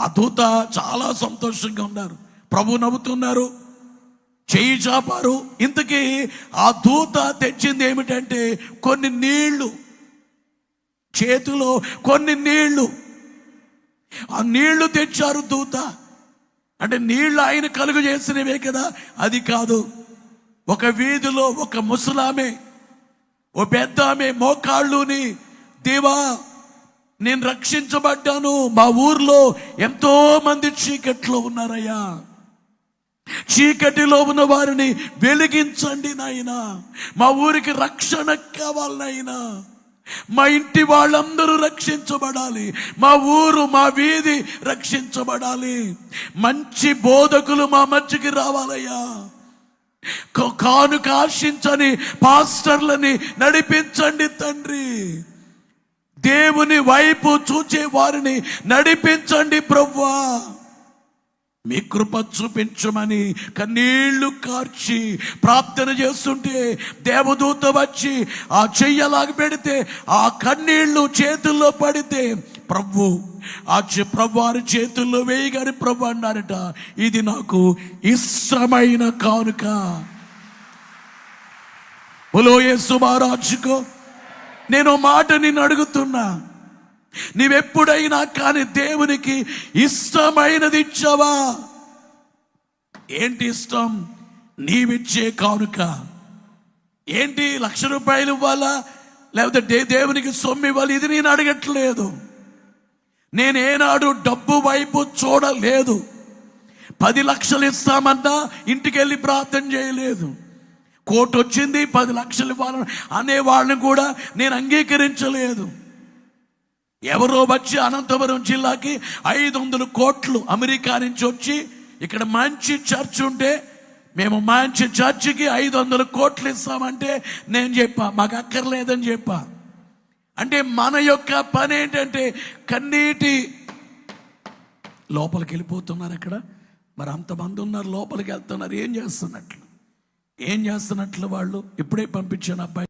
ఆ దూత చాలా సంతోషంగా ఉన్నారు, ప్రభు నవ్వుతున్నారు, చేయి చాపారు. ఇంతకీ ఆ దూత తెచ్చింది ఏమిటంటే కొన్ని నీళ్లు, చేతిలో కొన్ని నీళ్లు. ఆ నీళ్లు తెచ్చారు దూత. అంటే నీళ్లు ఆయన కలుగు చేసినవే కదా, అది కాదు. ఒక వీధిలో ఒక ముసలామె, ఓ పెద్ద ఆమె మోకాళ్ళుని, దేవా నేను రక్షించబడ్డాను, మా ఊర్లో ఎంతో మంది చీకట్లో ఉన్నారయ్యా, చీకటిలో ఉన్న వారిని వెలిగించండి నాయనా, మా ఊరికి రక్షణ కావాలి నాయనా, మా ఇంటి వాళ్ళందరూ రక్షించబడాలి, మా ఊరు మా వీధి రక్షించబడాలి, మంచి బోధకులు మా మధ్యకి రావాలయ్యా, కానుక ఆశించని పాస్టర్లని నడిపించండి తండ్రి, దేవుని వైపు చూచే వారిని నడిపించండి ప్రభువా, మీ కృప చూపించమని కన్నీళ్లు కార్చి ప్రార్థన చేస్తుంటే దేవదూత వచ్చి ఆ చెయ్యలాగా పెడితే ఆ కన్నీళ్లు చేతుల్లో పడితే ప్రభు వారి చేతుల్లో వేయగానే ప్రభు అన్నారట, ఇది నాకు ఇష్టమైన కానుక. బోలో యేసు మహారాజుకో. నేను మాట నిన్ను అడుగుతున్నా, నీవెప్పుడైనా కానీ దేవునికి ఇష్టమైనది ఇచ్చావా? ఏంటి ఇష్టం? నీవిచ్చే కానుక ఏంటి? 1,00,000 రూపాయలు ఇవ్వాలా, లేకపోతే దేవునికి సొమ్ము ఇవ్వాలి? ఇది నేను అడగట్లేదు. నేనేనాడు డబ్బు వైపు చూడలేదు. 10 లక్షలు ఇస్తామన్నా ఇంటికి వెళ్ళి ప్రార్థన చేయలేదు. కోర్టు వచ్చింది 10 లక్షలు ఇవ్వాలని అనే వాళ్ళని కూడా నేను అంగీకరించలేదు. ఎవరో వచ్చి అనంతపురం జిల్లాకి 500 కోట్లు అమెరికా నుంచి వచ్చి ఇక్కడ మంచి చర్చ్ ఉంటే మేము మంచి చర్చికి 500 కోట్లు ఇస్తామంటే నేను చెప్పా మాకు అక్కర్లేదని చెప్పా. అంటే మన యొక్క పని ఏంటంటే కన్నీటి లోపలికి వెళ్ళిపోతున్నారు. అక్కడ మరి అంతమంది ఉన్నారు, లోపలికి వెళ్తున్నారు. ఏం చేస్తున్నట్లు వాళ్ళు? ఇప్పుడే పంపించాను అబ్బాయి.